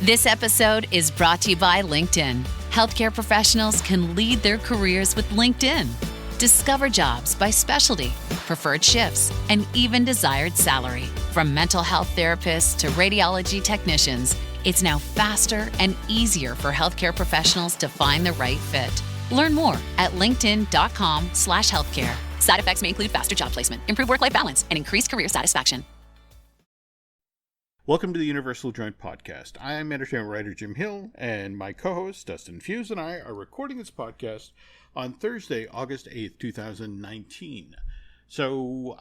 This episode is brought to you by LinkedIn. Healthcare professionals can lead their careers with LinkedIn. Discover jobs by specialty, preferred shifts, and even desired salary. From mental health therapists to radiology technicians, it's now faster and easier for healthcare professionals to find the right fit. Learn more at linkedin.com/healthcare. Side effects may include faster job placement, improved work-life balance, and increased career satisfaction. Welcome to the Universal Joint Podcast. I'm entertainment writer Jim Hill, and my co-host Dustin Fuhs and I are recording this podcast on Thursday, August 8th, 2019. So,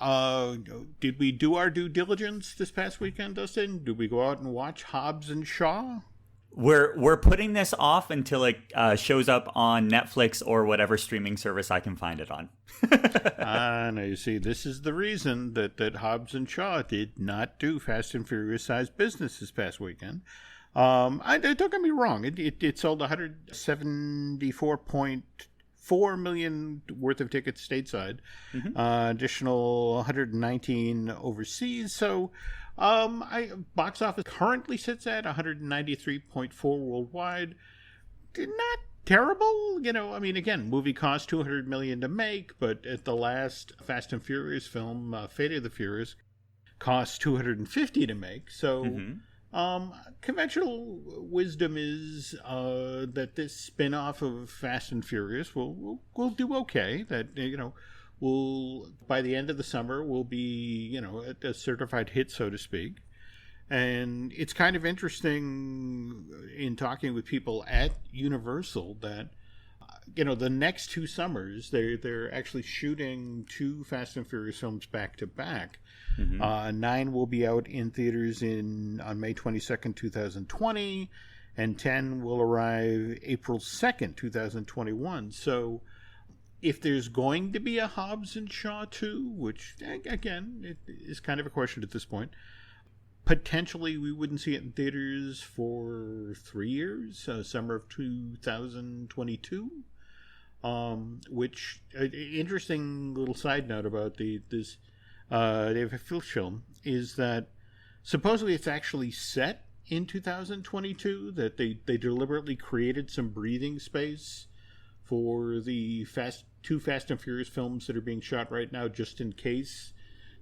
did we do our due diligence this past weekend, Dustin? Did we go out and watch Hobbs and Shaw? We're putting this off until it shows up on Netflix or whatever streaming service I can find it on. Now you see, this is the reason that Hobbs and Shaw did not do Fast and Furious sized business this past weekend. Don't get me wrong, it sold 174.4 million worth of tickets stateside, additional 119 overseas. So box office currently sits at 193.4 worldwide. Not terrible, I mean, again, movie cost $200 million to make, but at the last Fast and Furious film, Fate of the Furious, cost $250 to make. So conventional wisdom is that this spin-off of Fast and Furious will do okay. That will, by the end of the summer, will be a certified hit, so to speak. And it's kind of interesting in talking with people at Universal that, the next two summers, they're actually shooting two Fast and Furious films back to back. 9 will be out in theaters on May 22nd, 2020, and 10 will arrive April 2nd, 2021. So if there's going to be a Hobbs and Shaw 2, which, again, it is kind of a question at this point, potentially we wouldn't see it in theaters for 3 years, summer of 2022. Which, interesting little side note about this David Fuhs film is that supposedly it's actually set in 2022, that they deliberately created some breathing space for the two Fast and Furious films that are being shot right now, just in case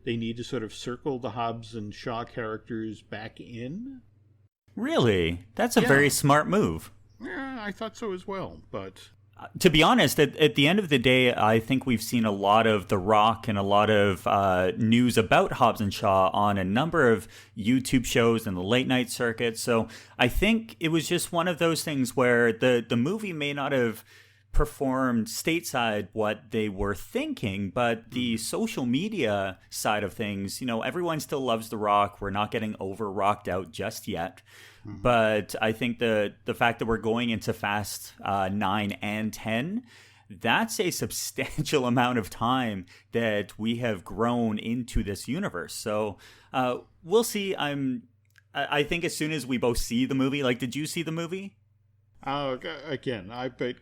they need to sort of circle the Hobbs and Shaw characters back in. Really? That's a very smart move. Yeah, I thought so as well, but to be honest, at the end of the day, I think we've seen a lot of The Rock and a lot of news about Hobbs and Shaw on a number of YouTube shows and the late night circuit. So I think it was just one of those things where the movie may not have performed stateside what they were thinking, but the social media side of things, everyone still loves The Rock. We're not getting over rocked out just yet. But I think the fact that we're going into Fast 9 and 10, that's a substantial amount of time that we have grown into this universe. So we'll see. I think as soon as we both see the movie, did you see the movie? Again,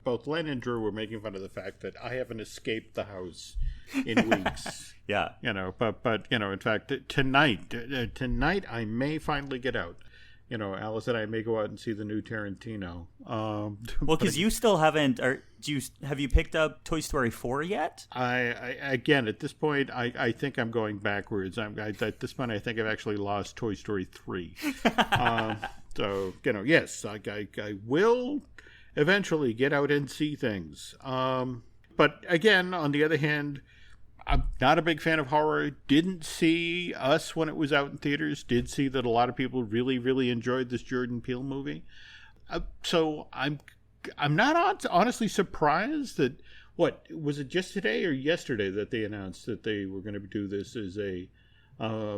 both Len and Drew were making fun of the fact that I haven't escaped the house in weeks. Yeah. But in fact, tonight I may finally get out. Alice and I may go out and see the new Tarantino. Well, because you still haven't. Have you picked up Toy Story 4 yet? Again, at this point, I think I'm going backwards. At this point, I think I've actually lost Toy Story 3. So, yes, I will eventually get out and see things. But again, on the other hand, I'm not a big fan of horror. Didn't see Us when it was out in theaters. Did see that a lot of people really, really enjoyed this Jordan Peele movie. So I'm not honestly surprised that, what, was it just today or yesterday that they announced that they were going to do this as a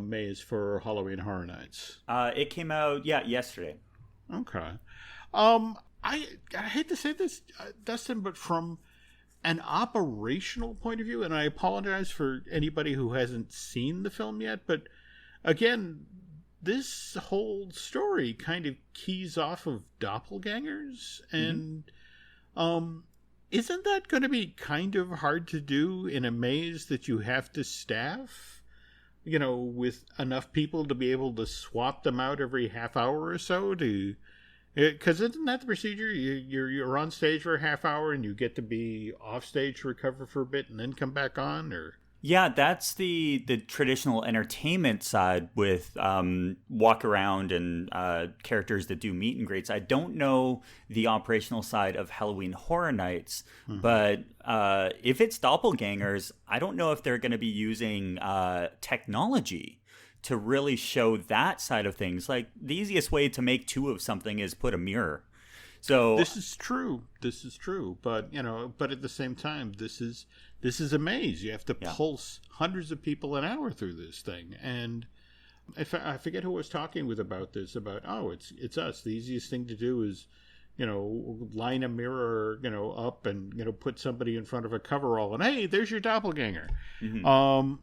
maze for Halloween Horror Nights? It came out, yesterday. Okay. I hate to say this, Dustin, but from an operational point of view, and I apologize for anybody who hasn't seen the film yet, but again, this whole story kind of keys off of doppelgangers, and isn't that going to be kind of hard to do in a maze that you have to staff, you know, with enough people to be able to swap them out every half hour or so to Because isn't that the procedure? You're on stage for a half hour and you get to be off stage to recover for a bit and then come back on, or? Yeah, that's the traditional entertainment side with walk around and characters that do meet and greets. I don't know the operational side of Halloween Horror Nights, but if it's doppelgangers, I don't know if they're going to be using technology to really show that side of things. Like, the easiest way to make two of something is put a mirror. So this is true. But but at the same time, this is a maze. You have to pulse hundreds of people an hour through this thing. And I forget who I was talking with about this. It's us. The easiest thing to do is, line a mirror, up and put somebody in front of a coverall, and hey, there's your doppelganger. Mm-hmm.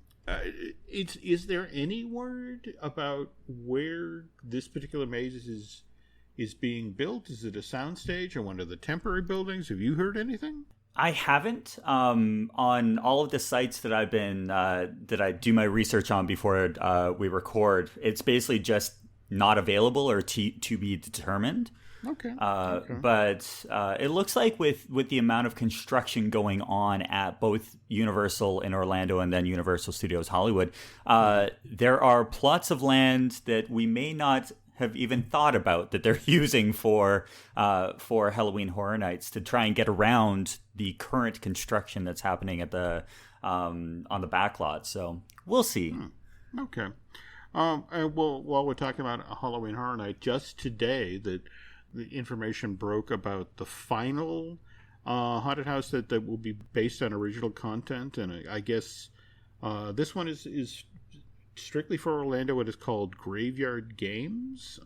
Is there any word about where this particular maze is being built? Is it a soundstage or one of the temporary buildings? Have you heard anything? I haven't. On all of the sites that I've been that I do my research on before we record, it's basically just not available or to be determined. Okay. But it looks like with the amount of construction going on at both Universal in Orlando and then Universal Studios Hollywood, there are plots of land that we may not have even thought about that they're using for Halloween Horror Nights to try and get around the current construction that's happening at the on the backlot. So we'll see. Okay. Well, while we're talking about Halloween Horror Night, just today the information broke about the final haunted house that will be based on original content, and I guess this one is strictly for Orlando. It is called Graveyard Games.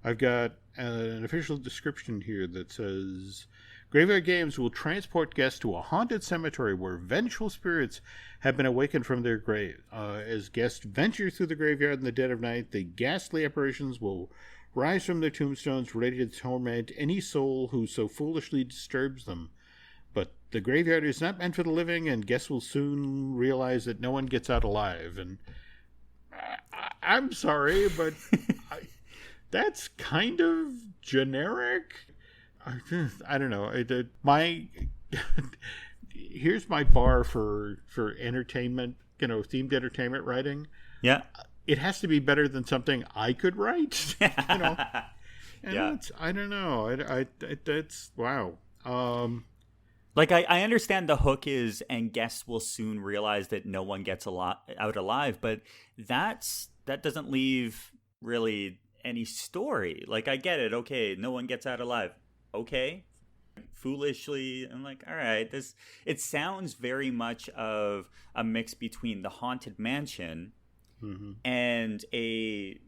I've got an official description here that says, Graveyard Games will transport guests to a haunted cemetery where vengeful spirits have been awakened from their grave. As guests venture through the graveyard in the dead of night, the ghastly apparitions will rise from their tombstones, ready to torment any soul who so foolishly disturbs them. But the graveyard is not meant for the living, and guests will soon realize that no one gets out alive. And I'm sorry, but that's kind of generic. I don't know. Here's my bar for entertainment, themed entertainment writing. Yeah. It has to be better than something I could write, And yeah. I don't know. That's wow. Like, I understand the hook is, and guests will soon realize that no one gets out alive, but that doesn't leave really any story. Like, I get it. Okay, no one gets out alive. Okay. Foolishly, I'm like, all right, it sounds very much of a mix between the Haunted Mansion and a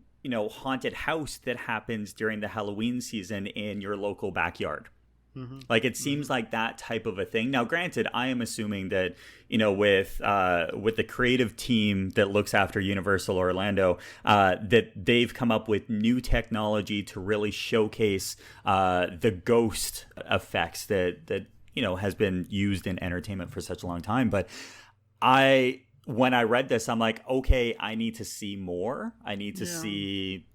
haunted house that happens during the Halloween season in your local backyard. Like, it seems like that type of a thing. Now, granted, I am assuming that with the creative team that looks after Universal Orlando, that they've come up with new technology to really showcase the ghost effects that has been used in entertainment for such a long time. But when I read this, I'm like, okay, I need to see more. I need to see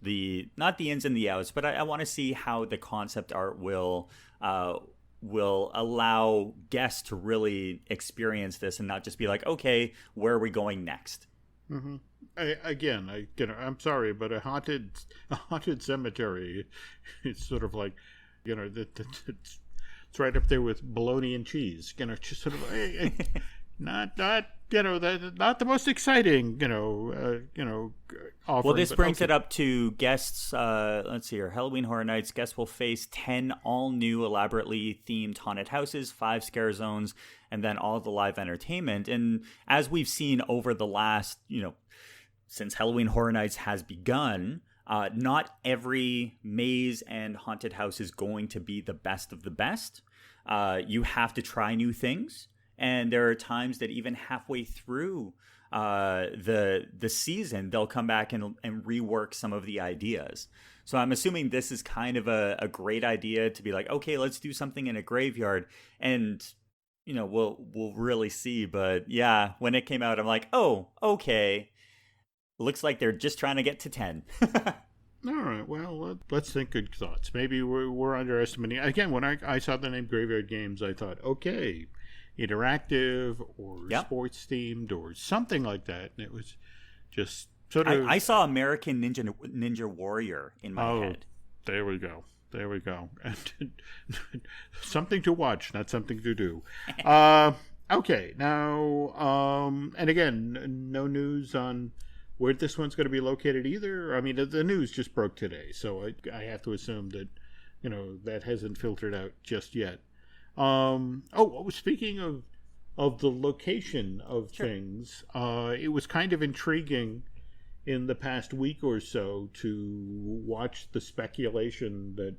not the ins and the outs, but I want to see how the concept art will allow guests to really experience this and not just be like, okay, where are we going next? I'm sorry, but a haunted cemetery, it's sort of like, it's right up there with bologna and cheese. Just sort of not the most exciting, offering. Well, this brings it up to guests. Let's see here. Halloween Horror Nights. Guests will face 10 all-new, elaborately themed haunted houses, 5 scare zones, and then all the live entertainment. And as we've seen over the last, since Halloween Horror Nights has begun, not every maze and haunted house is going to be the best of the best. You have to try new things. And there are times that even halfway through the season, they'll come back and rework some of the ideas. So I'm assuming this is kind of a great idea to be like, okay, let's do something in a graveyard, and we'll really see. But yeah, when it came out, I'm like, oh, okay, looks like they're just trying to get to 10. All right. Well, let's think good thoughts. Maybe we're underestimating. Again, when I saw the name Graveyard Games, I thought, okay, interactive or sports themed or something like that. And it was just sort of. I saw American Ninja Warrior in my head. There we go. There we go. Something to watch, not something to do. Okay. Now, and again, no news on where this one's going to be located either. I mean, the news just broke today, so I have to assume that, that hasn't filtered out just yet. Speaking of the location of things, it was kind of intriguing in the past week or so to watch the speculation that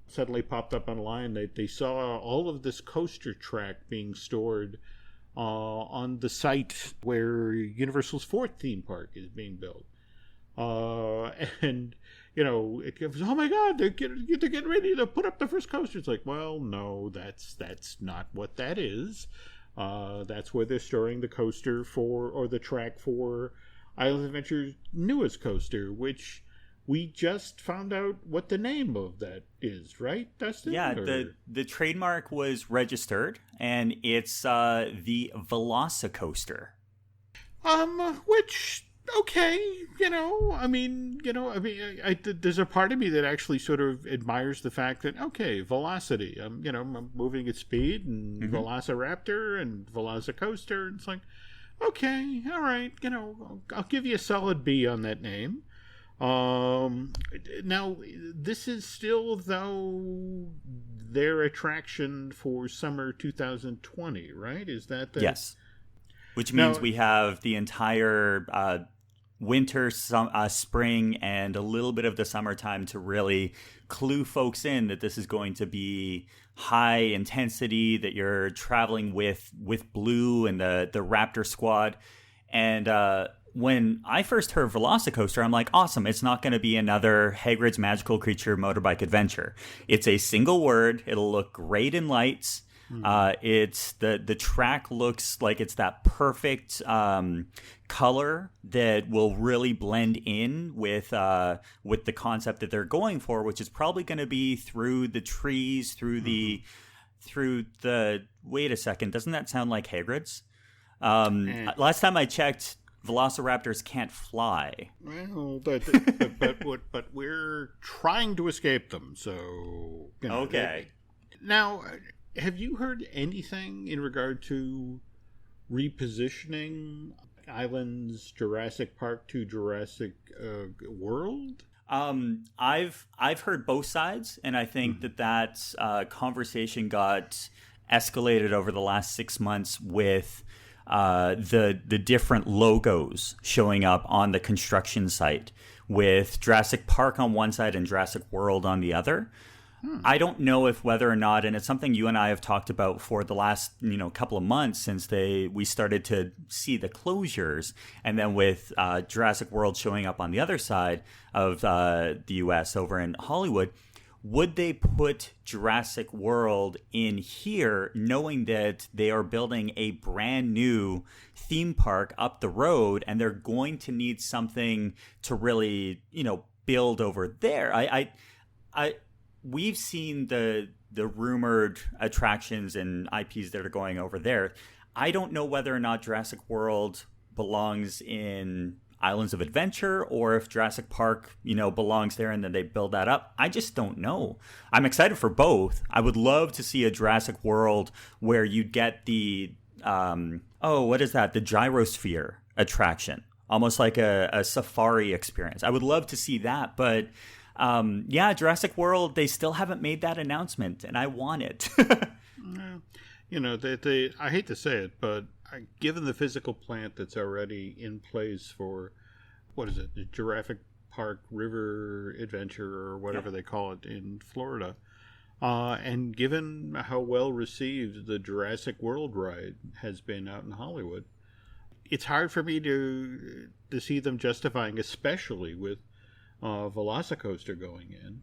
suddenly popped up online that they saw all of this coaster track being stored on the site where Universal's fourth theme park is being built. And, it goes, oh my God, they're getting ready to put up the first coaster. It's like, well, no, that's not what that is. That's where they're storing the coaster or the track for Islands of Adventure's newest coaster, which we just found out what the name of that is, right, Dustin? Yeah, the trademark was registered, and it's the Velocicoaster. Which, okay, there's a part of me that actually sort of admires the fact that, okay, velocity, I'm moving at speed, and Velociraptor and Velocicoaster, and it's like, okay, all right, I'll give you a solid B on that name. Now, this is still, though, their attraction for summer 2020, right? Is that the... Yes. Which means we have the entire winter, spring, and a little bit of the summertime to really clue folks in that this is going to be high intensity, that you're traveling with Blue and the Raptor squad. And when I first heard Velocicoaster, I'm like, awesome, it's not going to be another Hagrid's Magical Creature motorbike adventure. It's a single word. It'll look great in lights. It's the track looks like it's that perfect color that will really blend in with the concept that they're going for, which is probably going to be through the trees, through the wait a second, doesn't that sound like Hagrid's? Last time I checked, Velociraptors can't fly. Well, but we're trying to escape them, so okay. Now, have you heard anything in regard to repositioning Islands Jurassic Park to Jurassic World? I've heard both sides, and I think that conversation got escalated over the last 6 months with the different logos showing up on the construction site, with Jurassic Park on one side and Jurassic World on the other. I don't know if whether or not, and it's something you and I have talked about for the last couple of months since we started to see the closures, and then with Jurassic World showing up on the other side of the U.S. over in Hollywood, would they put Jurassic World in here knowing that they are building a brand new theme park up the road and they're going to need something to really, build over there? We've seen the rumored attractions and IPs that are going over there. I don't know whether or not Jurassic World belongs in Islands of Adventure or if Jurassic Park, belongs there and then they build that up. I just don't know. I'm excited for both. I would love to see a Jurassic World where you'd get the, what is that? The gyrosphere attraction. Almost like a safari experience. I would love to see that, but... Jurassic World, they still haven't made that announcement, and I want it. I hate to say it, but given the physical plant that's already in place for, what is it, the Jurassic Park River Adventure or whatever they call it in Florida, and given how well received the Jurassic World ride has been out in Hollywood, it's hard for me to see them justifying, especially with Velocicoaster going in,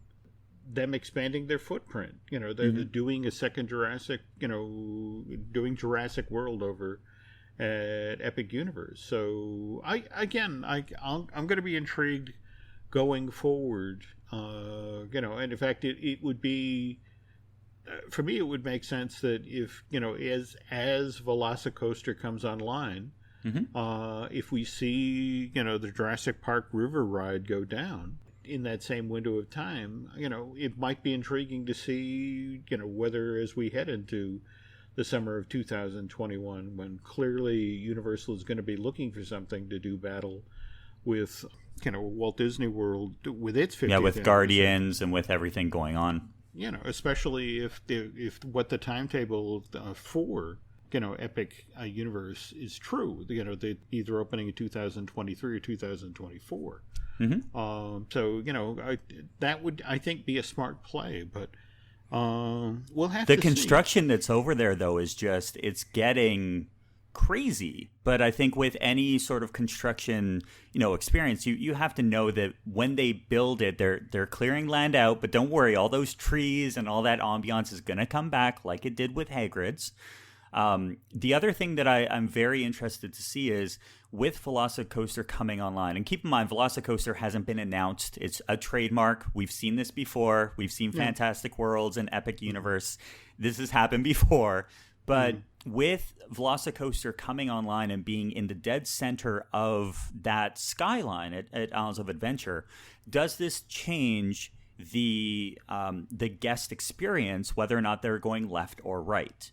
them expanding their footprint. They're doing a second Jurassic, doing Jurassic World over at Epic Universe. So I'm going to be intrigued going forward, and in fact, it would be, for me, it would make sense that if, as Velocicoaster comes online, if we see, the Jurassic Park River ride go down in that same window of time, it might be intriguing to see, whether as we head into the summer of 2021, when clearly Universal is going to be looking for something to do battle with, Walt Disney World with its 50th with anniversary. Guardians and with everything going on. Especially if what the timetable for Epic Universe is true. They're either opening in 2023 or 2024. That would, I think, be a smart play, but we'll have to see. The construction that's over there, though, is just, it's getting crazy. But I think with any sort of construction, experience, you have to know that when they build it, they're clearing land out. But don't worry, all those trees and all that ambiance is going to come back like it did with Hagrid's. The other thing that I'm very interested to see is with Velocicoaster coming online, and keep in mind, Velocicoaster hasn't been announced. It's a trademark. We've seen this before. We've seen Fantastic Worlds and Epic Universe. This has happened before. But with Velocicoaster coming online and being in the dead center of that skyline at Islands of Adventure, does this change the guest experience, whether or not they're going left or right?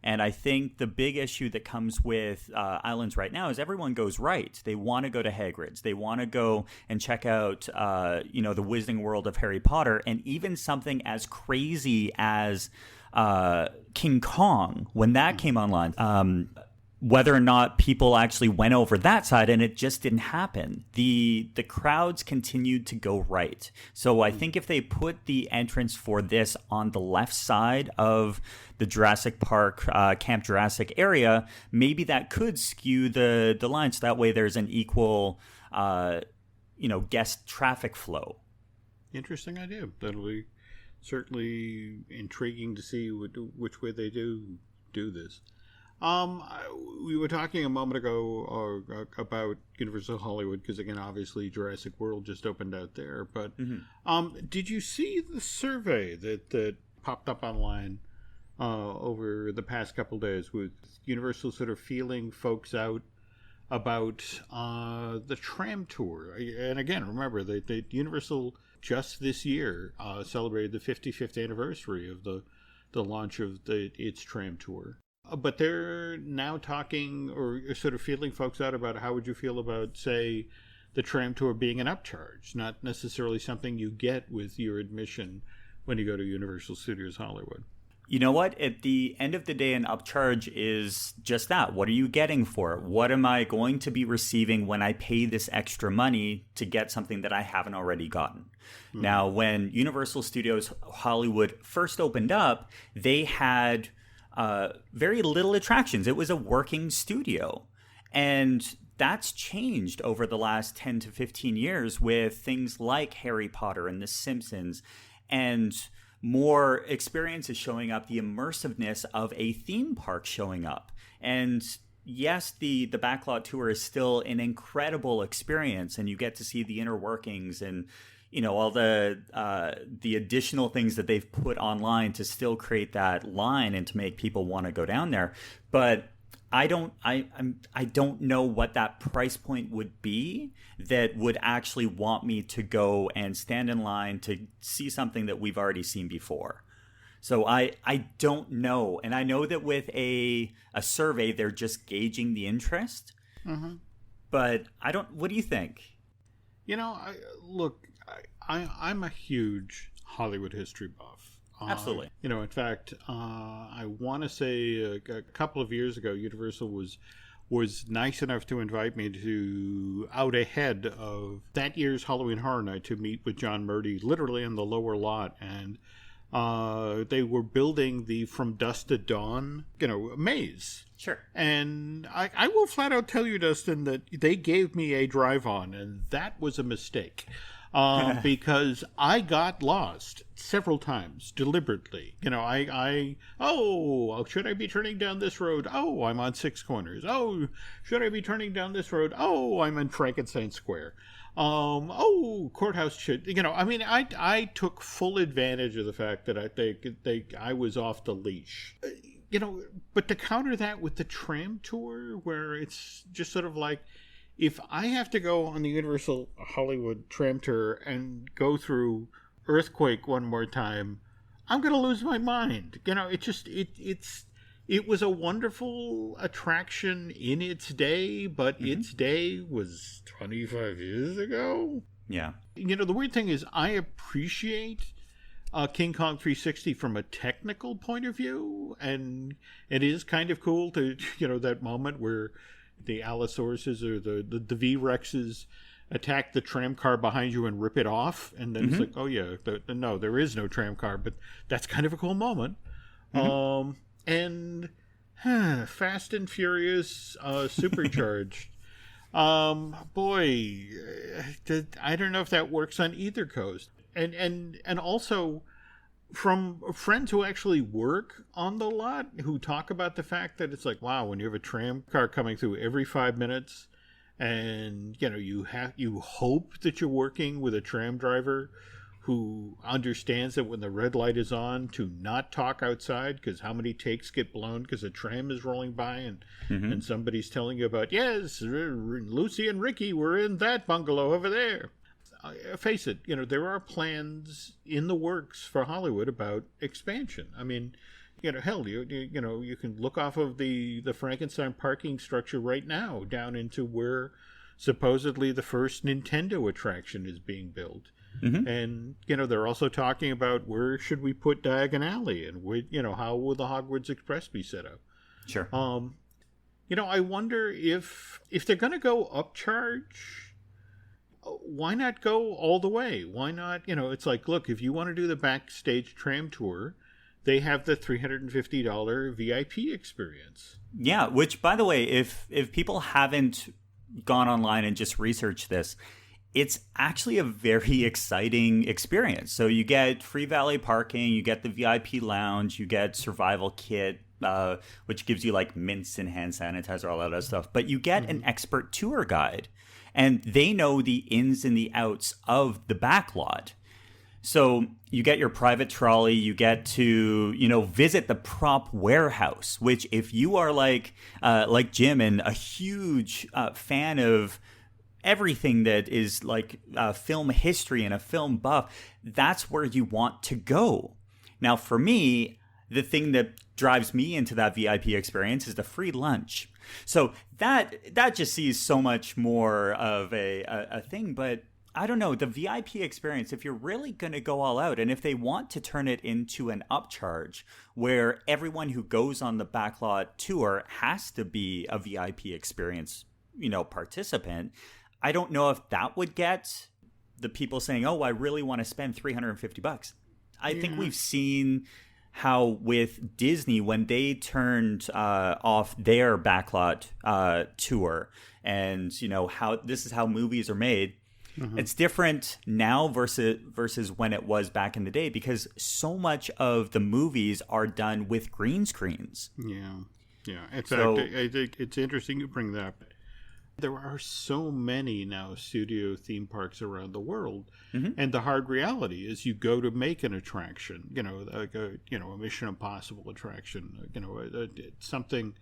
And I think the big issue that comes with Islands right now is everyone goes right. They want to go to Hagrid's. They want to go and check out, the Wizarding World of Harry Potter, and even something as crazy as King Kong, when that came online. Whether or not people actually went over that side, and it just didn't happen. The crowds continued to go right. So I think if they put the entrance for this on the left side of the Jurassic Park, Camp Jurassic area, maybe that could skew the line. So that way there's an equal, guest traffic flow. Interesting idea. That'll be certainly intriguing to see which way they do this. We were talking a moment ago about Universal Hollywood, because again, obviously Jurassic World just opened out there. But did you see the survey that popped up online over the past couple days, with Universal sort of feeling folks out about the tram tour? And again, remember that Universal just this year celebrated the 55th anniversary of the launch of its tram tour. But they're now talking, or sort of feeling folks out about how would you feel about, say, the tram tour being an upcharge, not necessarily something you get with your admission when you go to Universal Studios Hollywood. You know what? At the end of the day, an upcharge is just that. What are you getting for it? What am I going to be receiving when I pay this extra money to get something that I haven't already gotten? Now, when Universal Studios Hollywood first opened up, they had very little attractions. It was a working studio. And that's changed over the last 10 to 15 years with things like Harry Potter and The Simpsons, and more experiences showing up, the immersiveness of a theme park showing up. And yes, the backlot tour is still an incredible experience, and you get to see the inner workings and all the additional things that they've put online to still create that line and to make people want to go down there. But I don't know what that price point would be that would actually want me to go and stand in line to see something that we've already seen before. So I don't know. And I know that with a survey, they're just gauging the interest. But what do you think? I'm a huge Hollywood history buff. Absolutely. In fact, I want to say a couple of years ago, Universal was nice enough to invite me to out ahead of that year's Halloween Horror Night to meet with John Murdy, literally in the lower lot, and they were building the From Dusk to Dawn, maze. Sure. And I will flat out tell you, Dustin, that they gave me a drive on, and that was a mistake. because I got lost several times deliberately. You know, should I be turning down this road? Oh, I'm on Six Corners. Oh, should I be turning down this road? Oh, I'm in Frankenstein Square. Courthouse should, you know, I mean, I took full advantage of the fact that I was off the leash. You know, but to counter that with the tram tour, where it's just sort of like, if I have to go on the Universal Hollywood tram tour and go through Earthquake one more time, I'm going to lose my mind. You know, it was a wonderful attraction in its day, but its day was 25 years ago. Yeah. You know, the weird thing is I appreciate King Kong 360 from a technical point of view, and it is kind of cool to, you know, that moment where the Allosauruses or the V-Rexes attack the tram car behind you and rip it off, and then it's like, oh yeah, no, there is no tram car, but that's kind of a cool moment. And Fast and Furious Supercharged. Boy, I don't know if that works on either coast. And also from friends who actually work on the lot, who talk about the fact that it's like, wow, when you have a tram car coming through every 5 minutes, and you know, you hope that you're working with a tram driver who understands that when the red light is on to not talk outside, because how many takes get blown because a tram is rolling by and somebody's telling you about, yes, Lucy and Ricky were in that bungalow over there. Face it, you know, there are plans in the works for Hollywood about expansion. I mean, you know, hell, you know, you can look off of the Frankenstein parking structure right now down into where supposedly the first Nintendo attraction is being built. And, you know, they're also talking about where should we put Diagon Alley, and you know, how will the Hogwarts Express be set up? Sure. You know, I wonder if they're going to go upcharge, why not go all the way? Why not, you know, it's like, look, if you want to do the backstage tram tour, they have the $350 VIP experience. Yeah, which, by the way, if people haven't gone online and just researched this, it's actually a very exciting experience. So you get free valet parking, you get the VIP lounge, you get survival kit, which gives you like mints and hand sanitizer, all that other stuff. But you get an expert tour guide, and they know the ins and the outs of the backlot. So you get your private trolley, you get to, you know, visit the prop warehouse, which if you are like Jim and a huge fan of everything that is like film history and a film buff, that's where you want to go. Now, for me, the thing that drives me into that VIP experience is the free lunch. So that just sees so much more of a thing. But I don't know, the VIP experience, if you're really going to go all out, and if they want to turn it into an upcharge where everyone who goes on the backlot tour has to be a VIP experience, you know, participant, I don't know if that would get the people saying, oh, I really want to spend $350. I think we've seen how with Disney, when they turned off their backlot tour, and, you know, how this is how movies are made, it's different now versus when it was back in the day, because so much of the movies are done with green screens. Yeah. In fact, I think it's interesting you bring that up. There are so many now studio theme parks around the world, and the hard reality is you go to make an attraction, you know, like a Mission Impossible attraction, you know, something,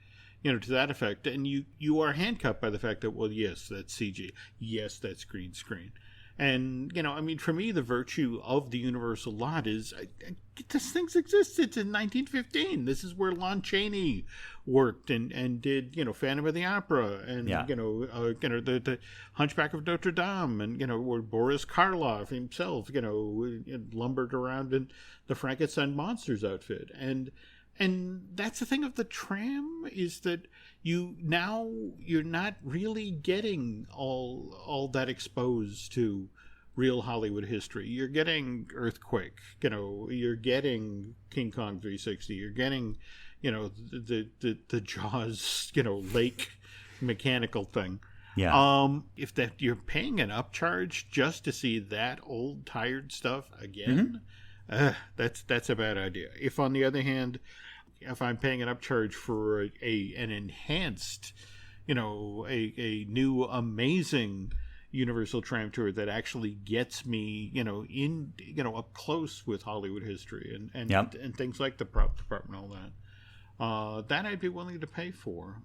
you know, to that effect, and you are handcuffed by the fact that, well, yes, that's CG, yes, that's green screen. And, you know, I mean, for me, the virtue of the Universal lot is this thing's existed in 1915. This is where Lon Chaney worked and did, you know, Phantom of the Opera and, you know, the Hunchback of Notre Dame, and, you know, where Boris Karloff himself, you know, lumbered around in the Frankenstein Monsters outfit. And that's the thing of the tram, is that you're not really getting all that exposed to real Hollywood history. You're getting Earthquake, you know, you're getting King Kong 360, you're getting, you know, the Jaws, you know, lake mechanical thing. Yeah. If that you're paying an upcharge just to see that old tired stuff again, that's a bad idea. If on the other hand, if I'm paying an upcharge for an enhanced, a new amazing Universal Tram Tour that actually gets me, up close with Hollywood history and things like the prop department, all that. That I'd be willing to pay for.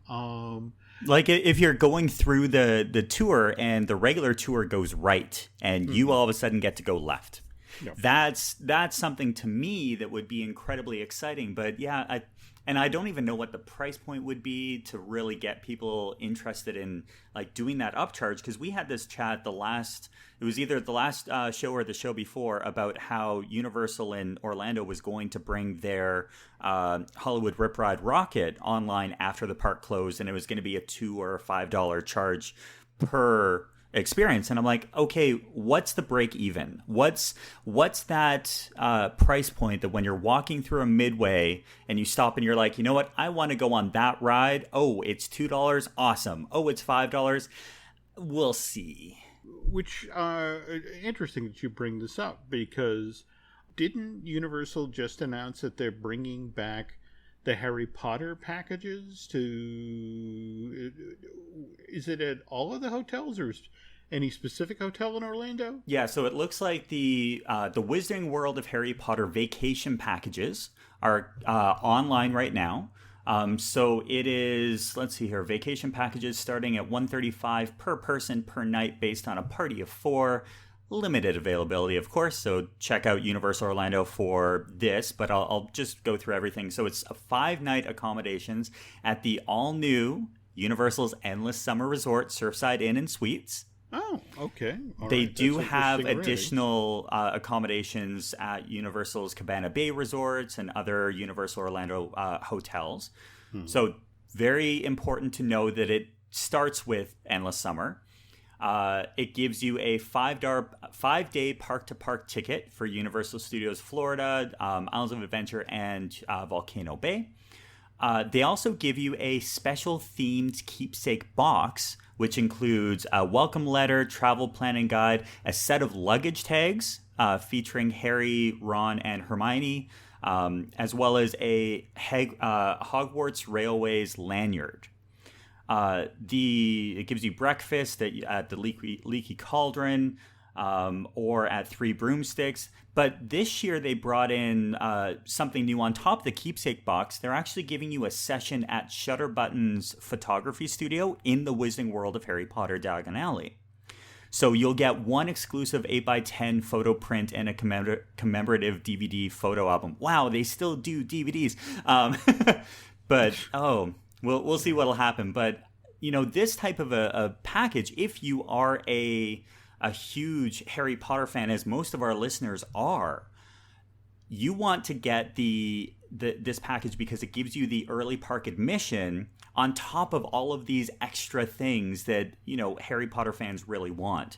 Like if you're going through the tour and the regular tour goes right and you all of a sudden get to go left. Yep. That's something to me that would be incredibly exciting. But yeah, I don't even know what the price point would be to really get people interested in like doing that upcharge, because we had this chat it was either the last show or the show before about how Universal in Orlando was going to bring their Hollywood Rip Ride Rocket online after the park closed, and it was going to be a $2 or $5 charge per experience. And I'm like, okay, what's the break even? What's that price point that when you're walking through a Midway and you stop and you're like, you know what, I want to go on that ride. Oh, it's $2. Awesome. Oh, it's $5. We'll see. Which interesting that you bring this up, because didn't Universal just announce that they're bringing back the Harry Potter packages to... Is it at all of the hotels, or any specific hotel in Orlando? Yeah, so it looks like the Wizarding World of Harry Potter vacation packages are online right now. So it is, let's see here, vacation packages starting at $135 per person per night based on a party of 4. Limited availability, of course, so check out Universal Orlando for this, but I'll just go through everything. So it's a 5-night accommodations at the all-new Universal's Endless Summer Resort Surfside Inn and Suites. Oh, okay. They do have additional accommodations at Universal's Cabana Bay Resorts and other Universal Orlando hotels. So very important to know that it starts with Endless Summer. It gives you a 5-day park-to-park ticket for Universal Studios Florida, Islands of Adventure, and Volcano Bay. They also give you a special themed keepsake box, which includes a welcome letter, travel planning guide, a set of luggage tags featuring Harry, Ron, and Hermione, as well as a Hogwarts Railways lanyard. It gives you breakfast at the Leaky Cauldron or at Three Broomsticks. But this year they brought in something new on top of the keepsake box. They're actually giving you a session at Shutterbutton's photography studio in the Wizarding World of Harry Potter Diagon Alley. So you'll get one exclusive 8x10 photo print and a commemorative DVD photo album. Wow, they still do DVDs. But, we'll see what'll happen. But, this type of a package, if you are a huge Harry Potter fan, as most of our listeners are, you want to get this package because it gives you the early park admission on top of all of these extra things that, Harry Potter fans really want.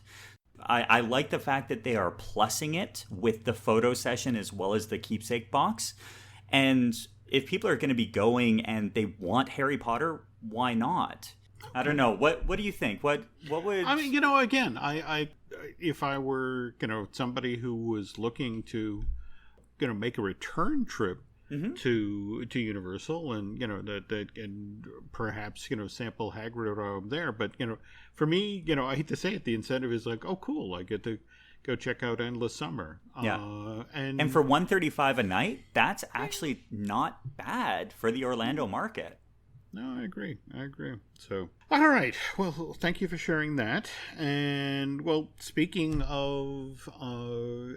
I like the fact that they are plussing it with the photo session as well as the keepsake box. And if people are going to be going and they want Harry Potter, why not? I don't know. What do you think? What would... I mean, again, I if I were, somebody who was looking to, make a return trip to Universal and, that and perhaps, sample Hagrid there. But, for me, I hate to say it, the incentive is like, oh, cool, I get to go check out Endless Summer. Yeah. And for $135 a night, that's actually not bad for the Orlando market. No, I agree. So, all right. Well, thank you for sharing that. And, well, speaking of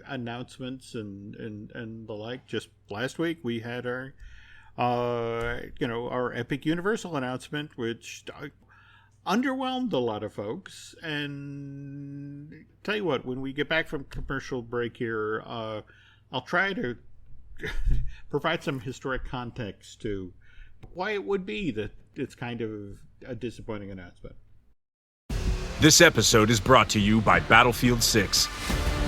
announcements and the like, just last week we had our Epic Universal announcement, which underwhelmed a lot of folks. And tell you what, when we get back from commercial break here, I'll try to provide some historic context to why it would be that it's kind of a disappointing announcement. This episode is brought to you by Battlefield 6.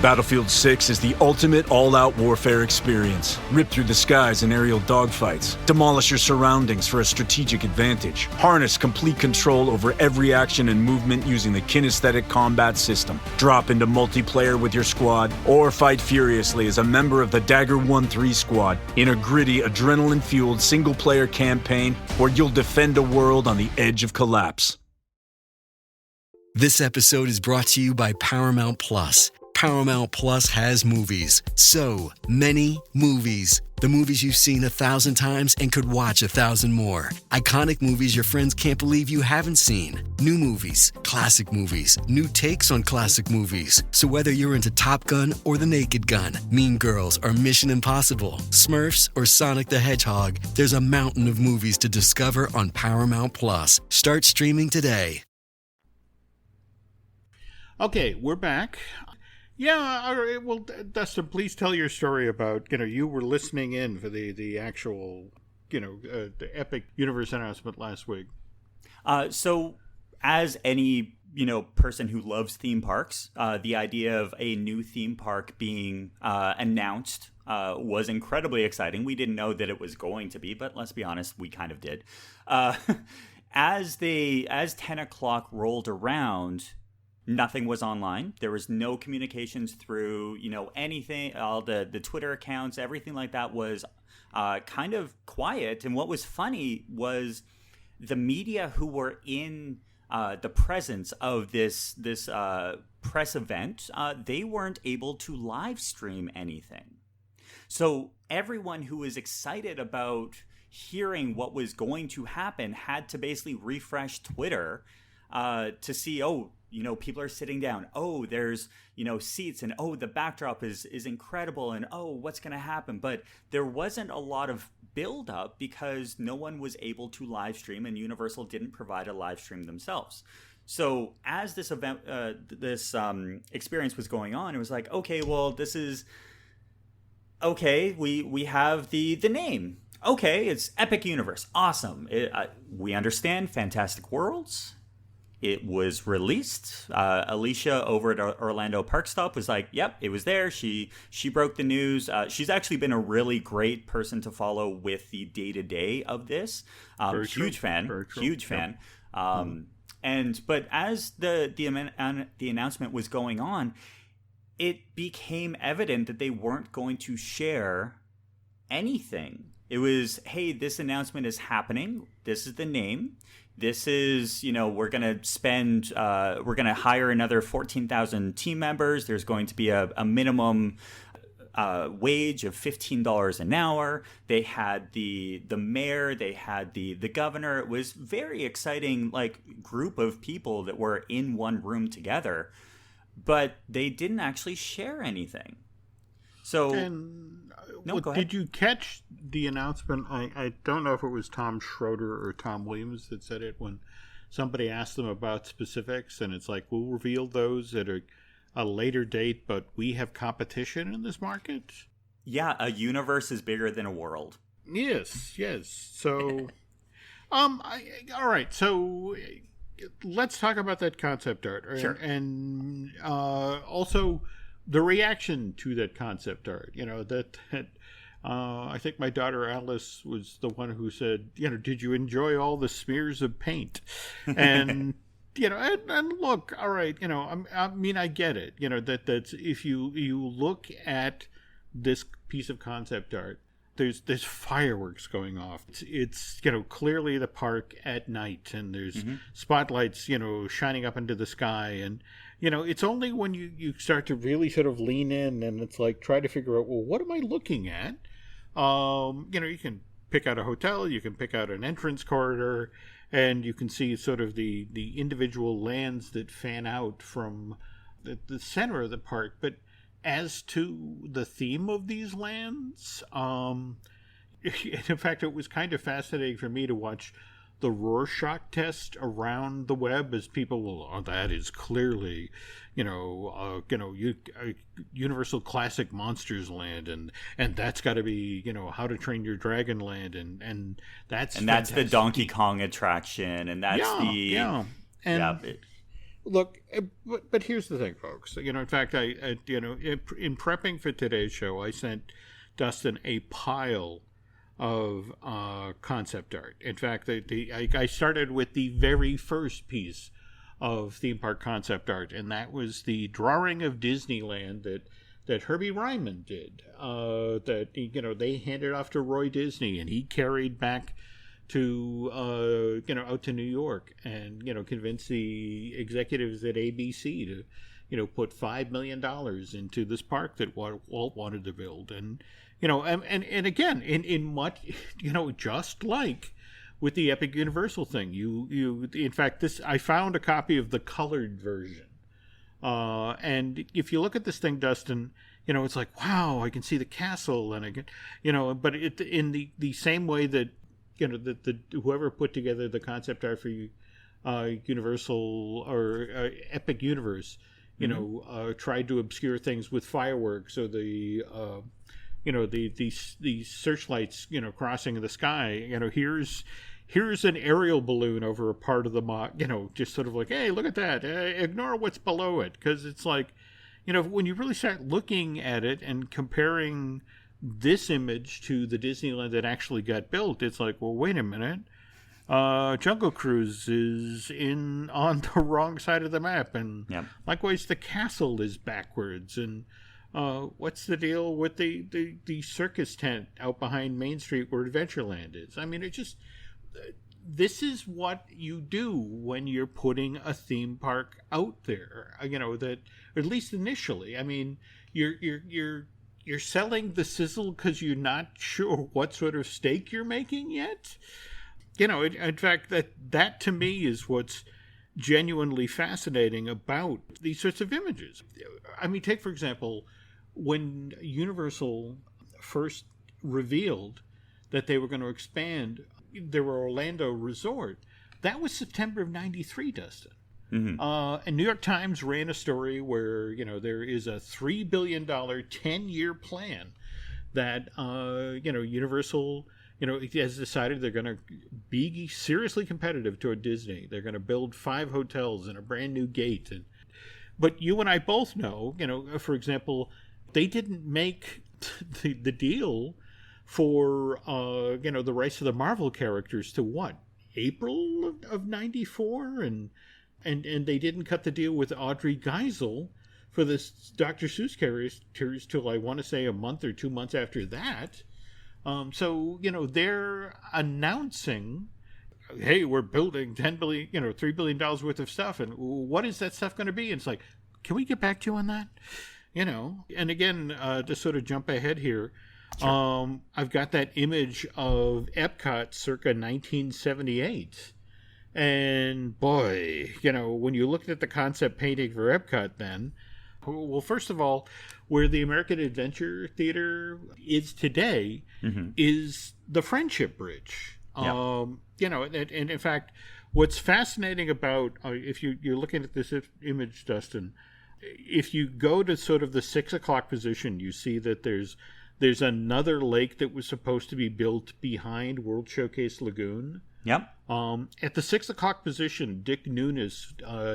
Battlefield 6 is the ultimate all-out warfare experience. Rip through the skies in aerial dogfights. Demolish your surroundings for a strategic advantage. Harness complete control over every action and movement using the kinesthetic combat system. Drop into multiplayer with your squad, or fight furiously as a member of the Dagger 1-3 squad in a gritty, adrenaline-fueled single-player campaign where you'll defend a world on the edge of collapse. This episode is brought to you by Paramount Plus. Paramount Plus has movies. So many movies. The movies you've seen 1,000 times and could watch 1,000 more. Iconic movies your friends can't believe you haven't seen. New movies, classic movies, new takes on classic movies. So whether you're into Top Gun or The Naked Gun, Mean Girls or Mission Impossible, Smurfs or Sonic the Hedgehog, there's a mountain of movies to discover on Paramount Plus. Start streaming today. Okay, we're back. Yeah, all right. Well, Dustin, please tell your story about, you were listening in for the actual, the Epic Universe announcement last week. So as any, person who loves theme parks, the idea of a new theme park being announced was incredibly exciting. We didn't know that it was going to be, but let's be honest, we kind of did. As 10 o'clock rolled around, nothing was online. There was no communications through, anything, all the Twitter accounts, everything like that was kind of quiet. And what was funny was the media who were in the presence of this press event, they weren't able to live stream anything. So everyone who was excited about hearing what was going to happen had to basically refresh Twitter to see, people are sitting down. Oh, there's, seats, and the backdrop is incredible, and what's going to happen? But there wasn't a lot of build up because no one was able to live stream, and Universal didn't provide a live stream themselves. So as this event, experience was going on, it was like, okay, well, this is okay. We have the name. Okay, it's Epic Universe. Awesome. We understand Fantastic Worlds. It was released. Alicia over at Orlando Park Stop was like, yep, it was there. She broke the news. She's actually been a really great person to follow with the day-to-day of this. Huge fan. But as the announcement was going on, it became evident that they weren't going to share anything. It was, hey, this announcement is happening. This is the name. This is, we're going to hire another 14,000 team members. There's going to be a minimum wage of $15 an hour. They had the mayor, they had the governor. It was very exciting, group of people that were in one room together, but they didn't actually share anything. So, go ahead. Did you catch the announcement? I don't know if it was Tom Schroeder or Tom Williams that said it when somebody asked them about specifics, and it's like, we'll reveal those at a later date, but we have competition in this market. Yeah, a universe is bigger than a world. Yes. So, all right. So let's talk about that concept art, Sure. And also the reaction to that concept art. I think my daughter Alice was the one who said, did you enjoy all the smears of paint? And and look, all right, I get it. That's if you look at this piece of concept art, there's fireworks going off. It's clearly the park at night, and there's spotlights shining up into the sky, and it's only when you start to really sort of lean in, and it's like try to figure out, well, what am I looking at? You can pick out a hotel, you can pick out an entrance corridor, and you can see sort of the individual lands that fan out from the center of the park. But as to the theme of these lands, in fact, it was kind of fascinating for me to watch the Rorschach test around the web as people will, that is clearly, Universal Classic Monsters Land, and that's got to be, How to Train Your Dragon Land, and that's the Donkey Kong attraction, and that's Look, but here's the thing, folks. In fact, I in prepping for today's show, I sent Dustin a pile of concept art. In fact, I started with the very first piece of theme park concept art, and that was the drawing of Disneyland that Herbie Ryman did. That they handed off to Roy Disney, and he carried back to out to New York, and convinced the executives at ABC to put $5 million into this park that Walt wanted to build. And and again, in much, just like with the Epic Universal thing, you in fact, I found a copy of the colored version, and if you look at this thing, Dustin, it's like, wow, I can see the castle, and I can, but it in the same way that the whoever put together the concept art for Universal or Epic Universe, tried to obscure things with fireworks or the searchlights, crossing the sky. Here's an aerial balloon over a part of the just sort of like, hey, look at that. Ignore what's below it, because it's like, when you really start looking at it and comparing this image to the Disneyland that actually got built, it's like, well, wait a minute. Jungle Cruise is on the wrong side of the map, and likewise the castle is backwards, and what's the deal with the circus tent out behind Main Street where Adventureland is? I mean, this is what you do when you're putting a theme park out there. That, at least initially. I mean, you're selling the sizzle because you're not sure what sort of steak you're making yet. In fact, that to me is what's genuinely fascinating about these sorts of images. I mean, take, for example, when Universal first revealed that they were going to expand their Orlando resort, that was September of '93, Dustin. Mm-hmm. And New York Times ran a story where, there is a $3 billion 10-year plan that, Universal, has decided they're going to be seriously competitive toward Disney. They're going to build 5 hotels and a brand new gate. But you and I both know, for example, they didn't make the deal for, the rights to the Marvel characters to what? April of '94? And they didn't cut the deal with Audrey Geisel for this Dr. Seuss characters till, I want to say, a month or 2 months after that. So they're announcing, hey, we're building $10 billion, $3 billion worth of stuff, and what is that stuff going to be? And it's like, can we get back to you on that? And again, to sort of jump ahead here, sure. I've got that image of Epcot circa 1978. And boy, when you looked at the concept painting for Epcot then, well, first of all, where the American Adventure Theater is today is the Friendship Bridge. Yep. And in fact, what's fascinating about, if you're looking at this image, Dustin, if you go to sort of the 6 o'clock position, you see that there's another lake that was supposed to be built behind World Showcase Lagoon. Yep. At the 6 o'clock position, Dick Nunes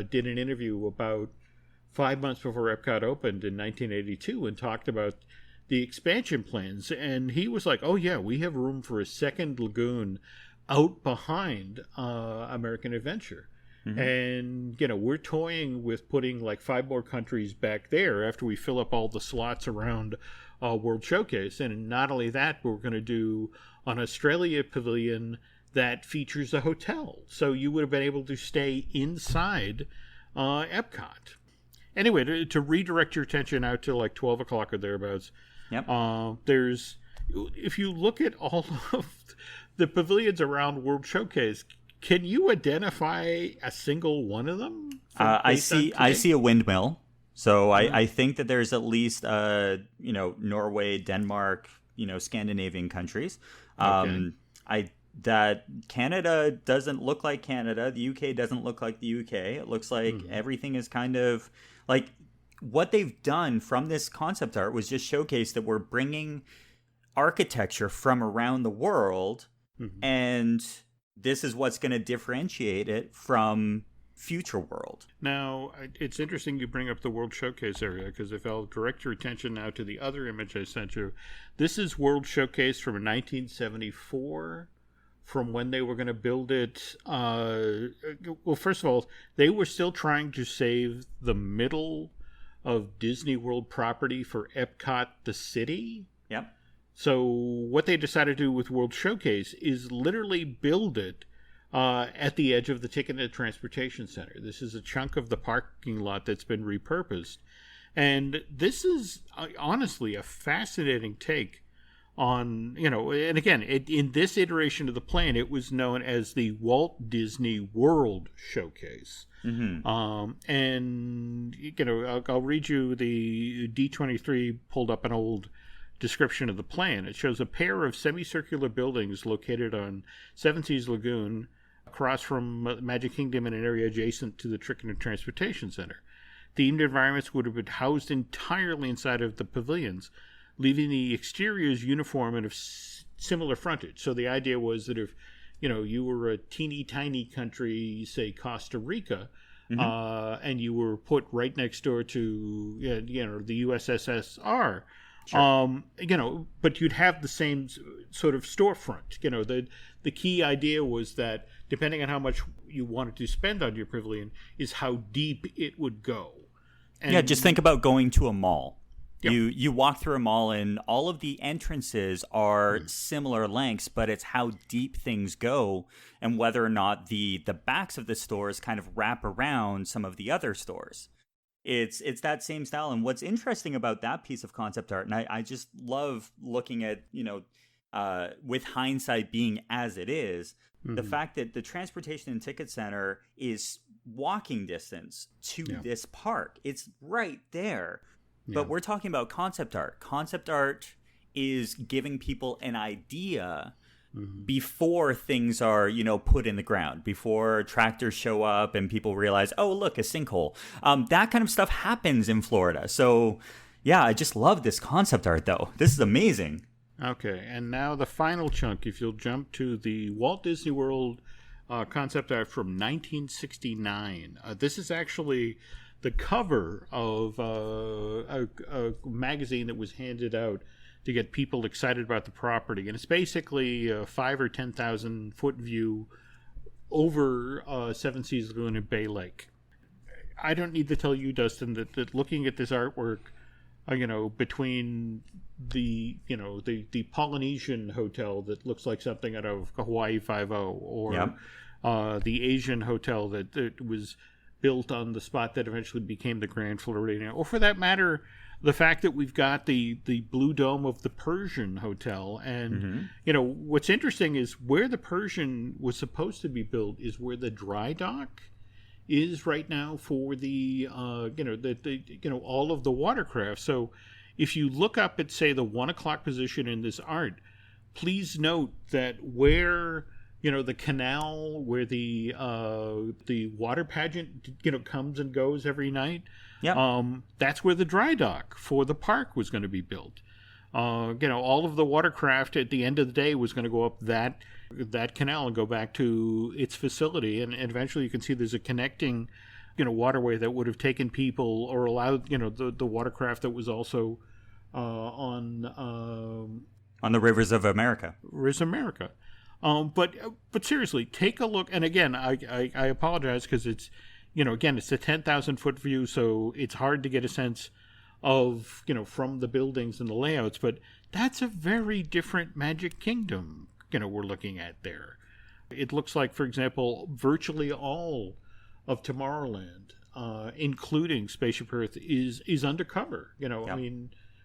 did an interview about 5 months before Epcot opened in 1982 and talked about the expansion plans. And he was like, oh, yeah, we have room for a second lagoon out behind American Adventure. Mm-hmm. And, we're toying with putting like 5 more countries back there after we fill up all the slots around World Showcase. And not only that, we're going to do an Australia pavilion that features a hotel. So you would have been able to stay inside Epcot. Anyway, to redirect your attention out to like 12 o'clock or thereabouts, if you look at all of the pavilions around World Showcase, can you identify a single one of them? I see a windmill. So I think that there's at least, Norway, Denmark, Scandinavian countries. Okay. That Canada doesn't look like Canada. The UK doesn't look like the UK. It looks like everything is kind of like what they've done from this concept art was just showcase that we're bringing architecture from around the world, and this is what's going to differentiate it from future world. Now, it's interesting you bring up the World Showcase area, because if I'll direct your attention now to the other image I sent you, this is World Showcase from 1974, from when they were going to build it. Well, first of all, they were still trying to save the middle of Disney World property for Epcot, the city. Yep. So what they decided to do with World Showcase is literally build it at the edge of the Ticket and Transportation Center. This is a chunk of the parking lot that's been repurposed. And this is honestly a fascinating take on, and again, in this iteration of the plan, it was known as the Walt Disney World Showcase. Mm-hmm. I'll read you the D23 pulled up an old description of the plan. It shows a pair of semicircular buildings located on Seven Seas Lagoon, across from Magic Kingdom in an area adjacent to the Ticket and Transportation Center. Themed environments would have been housed entirely inside of the pavilions, leaving the exteriors uniform and of similar frontage. So the idea was that if, you were a teeny tiny country, say Costa Rica, mm-hmm. And you were put right next door to, the USSR, sure. But you'd have the same sort of storefront. The key idea was that depending on how much you wanted to spend on your pavilion is how deep it would go. And just think about going to a mall. Yep. You walk through a mall and all of the entrances are similar lengths, but it's how deep things go and whether or not the backs of the stores kind of wrap around some of the other stores. It's that same style. And what's interesting about that piece of concept art, and I just love looking at, with hindsight being as it is, mm-hmm. the fact that the Transportation and Ticket Center is walking distance to this park. It's right there. Yeah. But we're talking about concept art. Concept art is giving people an idea mm-hmm. before things are, put in the ground, before tractors show up and people realize, oh, look, a sinkhole. That kind of stuff happens in Florida. So, yeah, I just love this concept art, though. This is amazing. Okay, and now the final chunk, if you'll jump to the Walt Disney World concept art from 1969. This is actually the cover of a magazine that was handed out to get people excited about the property. And it's basically a 5,000 or 10,000 foot view over Seven Seas Lagoon and Bay Lake. I don't need to tell you, Dustin, that looking at this artwork, between the Polynesian hotel that looks like something out of Hawaii Five-0, or the Asian hotel that was built on the spot that eventually became the Grand Floridian, or for that matter, the fact that we've got the blue dome of the Persian Hotel. And, mm-hmm. What's interesting is where the Persian was supposed to be built is where the dry dock is right now for the, all of the watercraft. So if you look up at, say, the 1 o'clock position in this art, please note that where the canal where the water pageant, comes and goes every night. Yep. That's where the dry dock for the park was going to be built. All of the watercraft at the end of the day was going to go up that canal and go back to its facility. And eventually you can see there's a connecting, waterway that would have taken people or allowed, the watercraft that was also on the Rivers of America. Rivers of America. But seriously, take a look. And again, I apologize because it's, it's a 10,000 foot view, so it's hard to get a sense of, from the buildings and the layouts. But that's a very different Magic Kingdom, we're looking at there. It looks like, for example, virtually all of Tomorrowland, including Spaceship Earth, is undercover. Yep.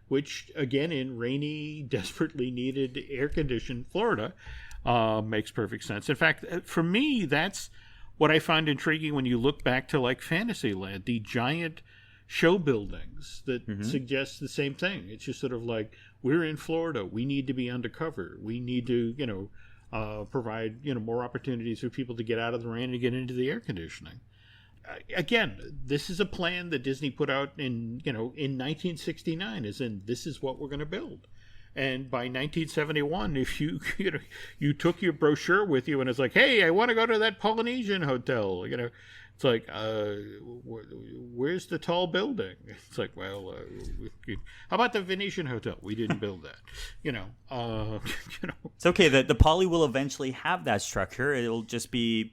Which again, in rainy, desperately needed air-conditioned Florida, makes perfect sense. In fact, for me, that's what I find intriguing when you look back to like Fantasyland, the giant show buildings that mm-hmm. suggest the same thing. It's just sort of like, we're in Florida, we need to be undercover, we need to provide more opportunities for people to get out of the rain and get into the air conditioning. Again, this is a plan that Disney put out in 1969, as in, this is what we're going to build. And by 1971, if you took your brochure with you and it's like, hey, I want to go to that Polynesian hotel, It's like, where's the tall building? It's like, well, how about the Venetian Hotel? We didn't build that. You know, It's okay that the Poly will eventually have that structure. It'll just be,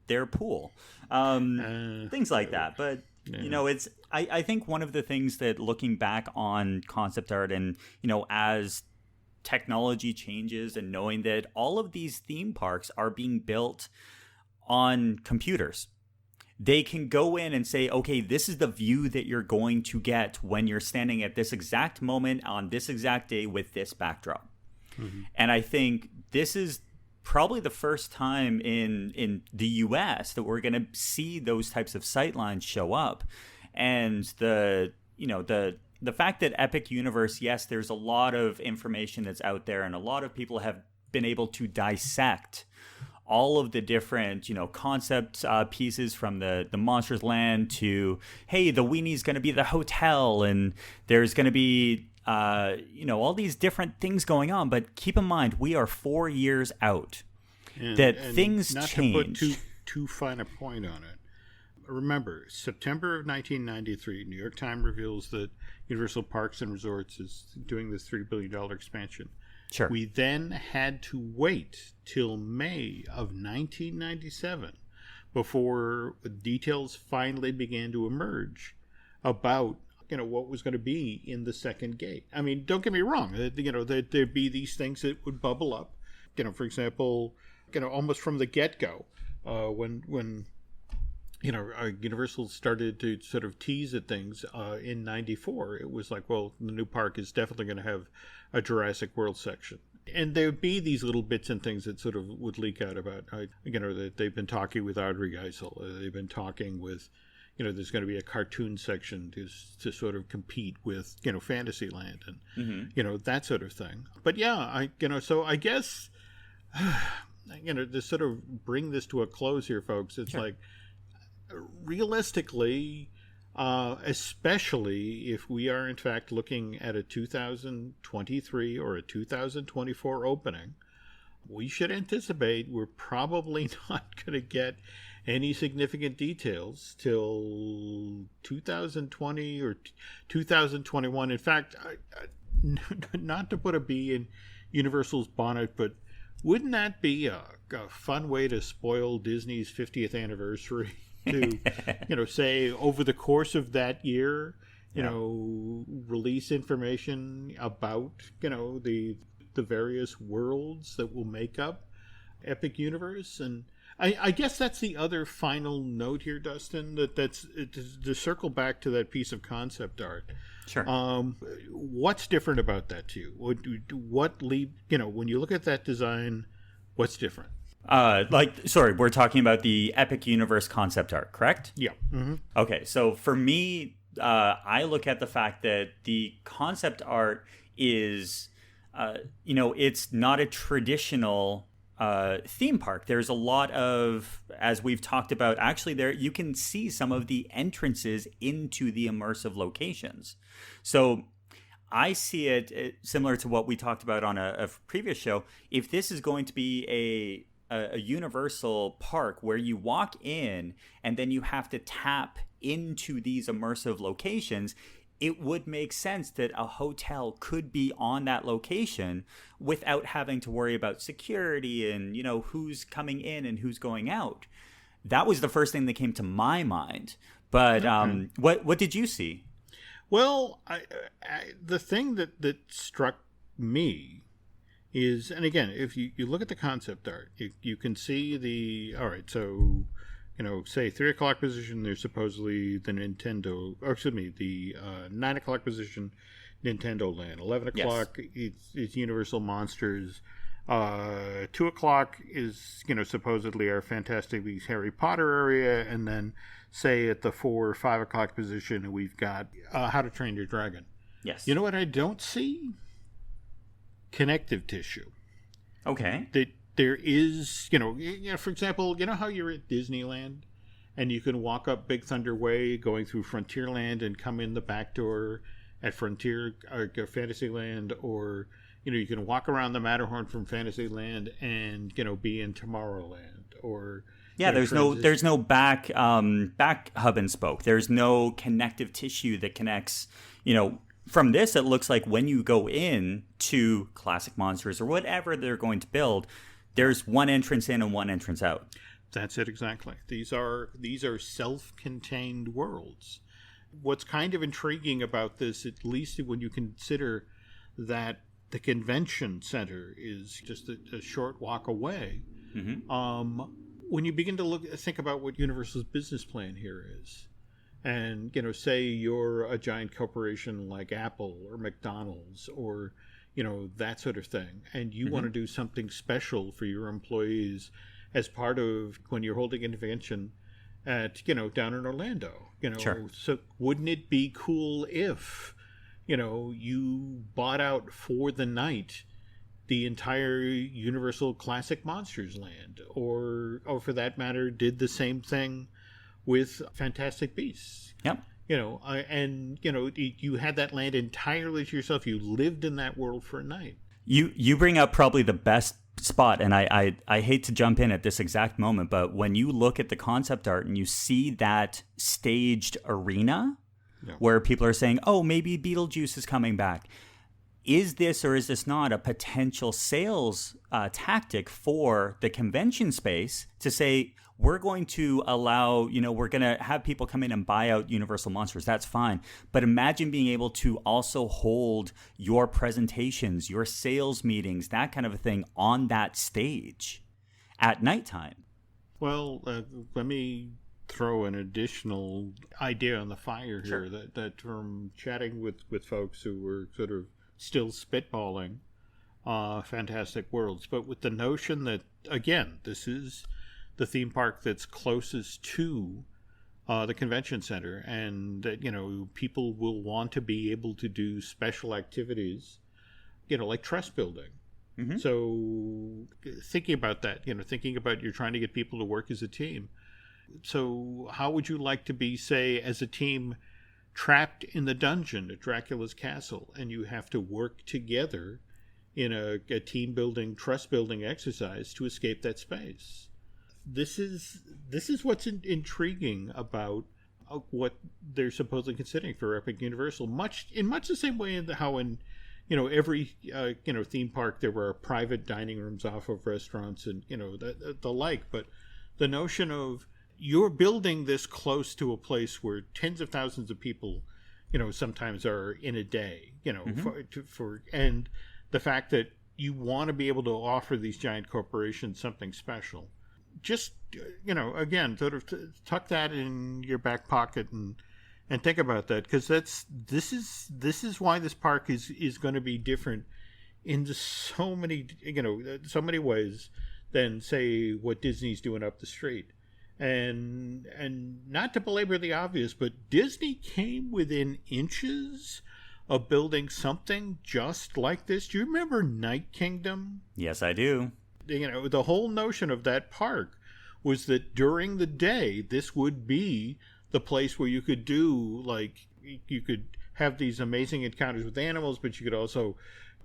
their pool, things like that. But it's I think one of the things that, looking back on concept art and as technology changes and knowing that all of these theme parks are being built on computers. They can go in and say, okay, this is the view that you're going to get when you're standing at this exact moment on this exact day with this backdrop. Mm-hmm. And I think this is probably the first time in the US that we're going to see those types of sightlines show up. And the fact that Epic Universe, yes, there's a lot of information that's out there, and a lot of people have been able to dissect all of the different, concept pieces, from the Monsters Land to, hey, the Weenie's going to be the hotel, and there's going to be, all these different things going on. But keep in mind, we are 4 years out. And things not change. Not to put too fine a point on it. Remember, September of 1993, New York Times reveals that Universal Parks and Resorts is doing this $3 billion expansion. Sure. We then had to wait till May of 1997 before details finally began to emerge about what was going to be in the second gate. I mean, don't get me wrong. There'd be these things that would bubble up. For example, almost from the get-go, when Universal started to sort of tease at things in '94. It was like, well, the new park is definitely going to have a Jurassic World section. And there would be these little bits and things that sort of would leak out about, that they've been talking with Audrey Geisel. They've been talking with, there's going to be a cartoon section to sort of compete with, Fantasyland and, mm-hmm. That sort of thing. But yeah, so I guess, to sort of bring this to a close here, folks, it's sure. like, realistically, especially if we are in fact looking at a 2023 or a 2024 opening, we should anticipate we're probably not going to get any significant details till 2020 or 2021. In fact, not to put a bee in Universal's bonnet, but wouldn't that be a fun way to spoil Disney's 50th anniversary? To say over the course of that year, release information about the various worlds that will make up Epic Universe. And I guess that's the other final note here, Dustin, that's to circle back to that piece of concept art. Sure. What's different about that to you? When you look at that design, what's different? We're talking about the Epic Universe concept art, correct? Yeah. Mm-hmm. Okay, so for me, I look at the fact that the concept art is, it's not a traditional theme park. There's a lot of, as we've talked about, actually there you can see some of the entrances into the immersive locations. So I see it similar to what we talked about on a previous show. If this is going to be a Universal park where you walk in and then you have to tap into these immersive locations, it would make sense that a hotel could be on that location without having to worry about security and, who's coming in and who's going out. That was the first thing that came to my mind. But okay. What did you see? Well, the thing that struck me is, and again, if you look at the concept art, you can see say 3 o'clock position, there's supposedly the the 9 o'clock position, Nintendo Land. 11 o'clock, yes. it's Universal Monsters. 2 o'clock is, supposedly our Fantastic Beasts Harry Potter area. And then, say, at the 4 or 5 o'clock position, we've got How to Train Your Dragon. Yes. You know what I don't see? Connective tissue. Okay. That there is, for example, how you're at Disneyland and you can walk up Big Thunder Way going through Frontierland and come in the back door at Fantasyland, or you can walk around the Matterhorn from Fantasyland and be in Tomorrowland, or Yeah, there's no back hub and spoke. There's no connective tissue that connects. From this, it looks like when you go in to Classic Monsters or whatever they're going to build, there's one entrance in and one entrance out. That's it exactly. These are self-contained worlds. What's kind of intriguing about this, at least when you consider that the convention center is just a short walk away, when you begin to think about what Universal's business plan here is, and say you're a giant corporation like Apple or McDonald's or that sort of thing, and you want to do something special for your employees as part of when you're holding a convention at down in Orlando, Sure. So wouldn't it be cool if you bought out for the night the entire Universal Classic Monsters land, or for that matter, did the same thing with Fantastic Beasts? Yep. You had that land entirely to yourself. You lived in that world for a night. You bring up probably the best spot, and I hate to jump in at this exact moment, but when you look at the concept art and you see that staged arena where people are saying, oh, maybe Beetlejuice is coming back. Is this or is this not a potential sales tactic for the convention space to say, we're going to allow, we're going to have people come in and buy out Universal Monsters. That's fine. But imagine being able to also hold your presentations, your sales meetings, that kind of a thing on that stage at nighttime. Well, let me throw an additional idea on the fire here. Sure. That from chatting with folks who were sort of still spitballing Fantastic Worlds, but with the notion that, again, this is the theme park that's closest to the convention center, and that people will want to be able to do special activities, like trust building. Mm-hmm. So thinking about that, thinking about you're trying to get people to work as a team. So how would you like to be, say, as a team trapped in the dungeon at Dracula's castle, and you have to work together in a team building, trust building exercise to escape that space? This is what's intriguing about what they're supposedly considering for Epic Universal. Much the same way how in every theme park there were private dining rooms off of restaurants and the like. But the notion of you're building this close to a place where tens of thousands of people, sometimes are in a day, and the fact that you want to be able to offer these giant corporations something special. Just, again, sort of tuck that in your back pocket and think about that, because this is why this park is going to be different in so many ways than, say, what Disney's doing up the street. And not to belabor the obvious, but Disney came within inches of building something just like this. Do you remember Night Kingdom? Yes, I do. The whole notion of that park was that during the day, this would be the place where you could do, you could have these amazing encounters with animals, but you could also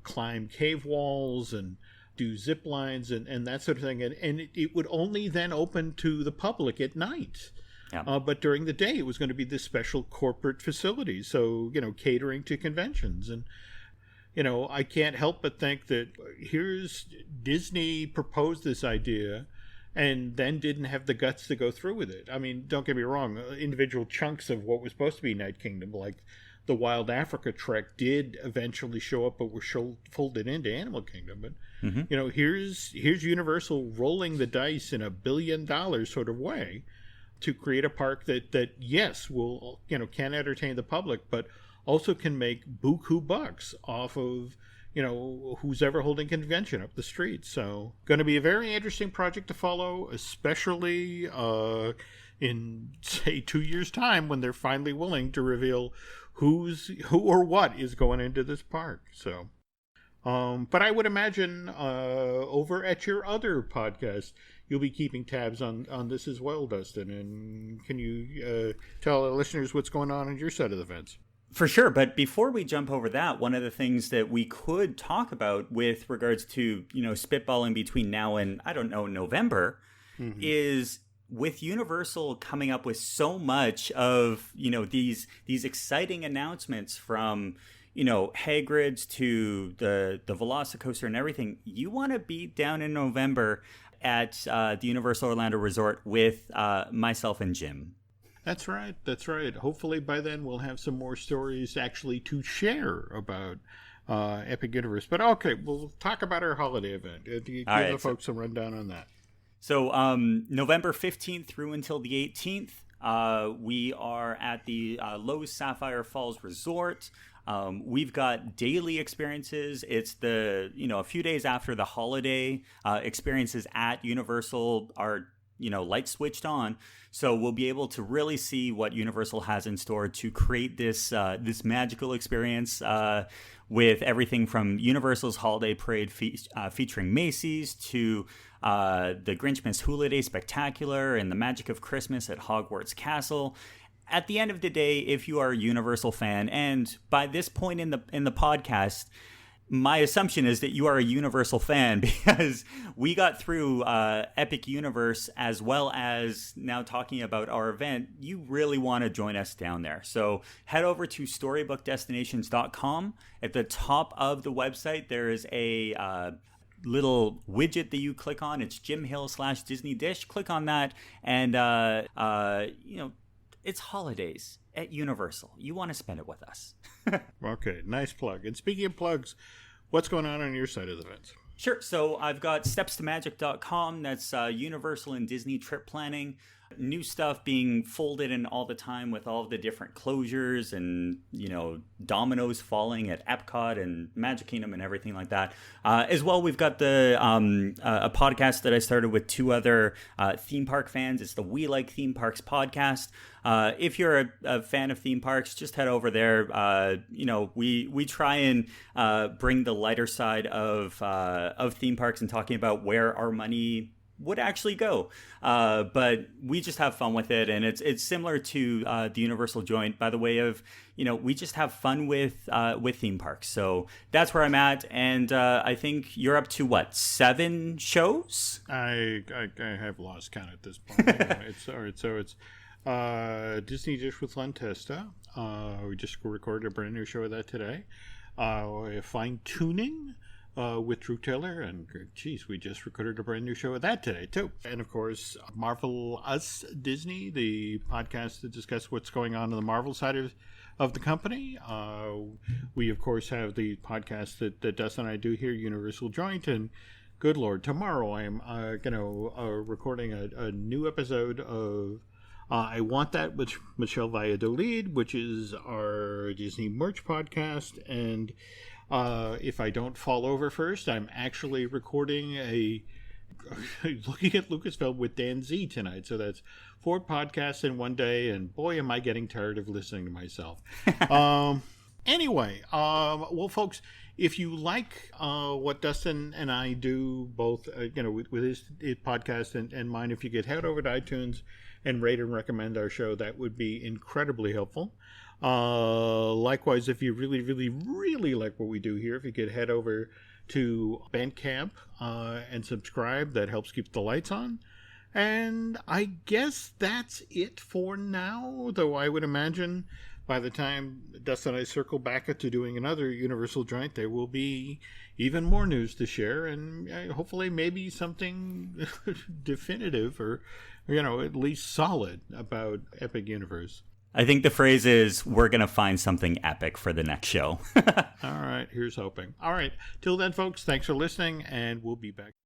climb cave walls and do zip lines and that sort of thing. And it would only then open to the public at night. Yeah. But during the day, it was going to be this special corporate facility. So, catering to conventions. And, I can't help but think that here's Disney proposed this idea and then didn't have the guts to go through with it. I mean, don't get me wrong, individual chunks of what was supposed to be Night Kingdom, like the Wild Africa Trek, did eventually show up, but were folded into Animal Kingdom. But, here's Universal rolling the dice in $1 billion sort of way to create a park that yes, will, can entertain the public, but also can make buku bucks off of, who's ever holding convention up the street. So going to be a very interesting project to follow, especially in, say, 2 years' time when they're finally willing to reveal who or what is going into this park. So, but I would imagine over at your other podcast, you'll be keeping tabs on this as well, Dustin. And can you tell our listeners what's going on your side of the fence? For sure. But before we jump over that, one of the things that we could talk about with regards to, spitballing between now and, I don't know, November, is with Universal coming up with so much of, these exciting announcements from, Hagrid's to the Velocicoaster and everything, you want to be down in November at the Universal Orlando Resort with myself and Jim. That's right. Hopefully by then we'll have some more stories actually to share about Epic Universe. But okay, we'll talk about our holiday event. Give the folks a rundown on that. So November 15th through until the 18th, we are at the Lowe's Sapphire Falls Resort. We've got daily experiences. It's a few days after the holiday. Experiences at Universal are, lights switched on. So we'll be able to really see what Universal has in store to create this magical experience with everything from Universal's Holiday Parade featuring Macy's to the Grinch Miss Hula Day Spectacular and the Magic of Christmas at Hogwarts Castle. At the end of the day, if you are a Universal fan, and by this point in the podcast, my assumption is that you are a Universal fan because we got through Epic Universe as well as now talking about our event. You really want to join us down there. So head over to storybookdestinations.com. At the top of the website, there is a little widget that you click on. It's Jim Hill / Disney Dish. Click on that and, it's holidays at Universal. You want to spend it with us. Okay, nice plug. And speaking of plugs, what's going on your side of the fence? Sure. So I've got stepstomagic.com. That's Universal and Disney trip planning. New stuff being folded in all the time with all of the different closures and, dominoes falling at Epcot and Magic Kingdom and everything like that. As well, we've got a podcast that I started with two other theme park fans. It's the We Like Theme Parks podcast. If you're a fan of theme parks, just head over there. We try and bring the lighter side of theme parks and talking about where our money would actually go, but we just have fun with it, and it's similar to the Universal joint by the way of we just have fun with theme parks. So that's where I'm at, and I think you're up to what, 7 shows? I have lost count at this point. It's all right. So it's Disney Dish with Len Testa. We just recorded a brand new show of that today. Fine Tuning with Drew Taylor, and geez, we just recorded a brand new show of that today too. And of course, Marvel Us Disney, the podcast to discuss what's going on the Marvel side of the company. We of course have the podcast that Dustin and I do here, Universal Joint, and good Lord, tomorrow I am recording a new episode of I Want That with Michelle Valladolid, which is our Disney merch podcast. And if I don't fall over first, I'm actually recording looking at Lucasfilm with Dan Z tonight. So that's 4 podcasts in one day, and boy, am I getting tired of listening to myself. Anyway, well, folks, if you like what Dustin and I do, both with his podcast and mine, if you could head over to iTunes and rate and recommend our show, that would be incredibly helpful. Likewise, if you really, really, really like what we do here, if you could head over to Bandcamp and subscribe, that helps keep the lights on. And I guess that's it for now, though I would imagine by the time Dustin and I circle back to doing another Universal Joint, there will be even more news to share, and hopefully maybe something definitive or at least solid about Epic Universe. I think the phrase is, we're going to find something epic for the next show. All right, here's hoping. All right, till then, folks, thanks for listening, and we'll be back.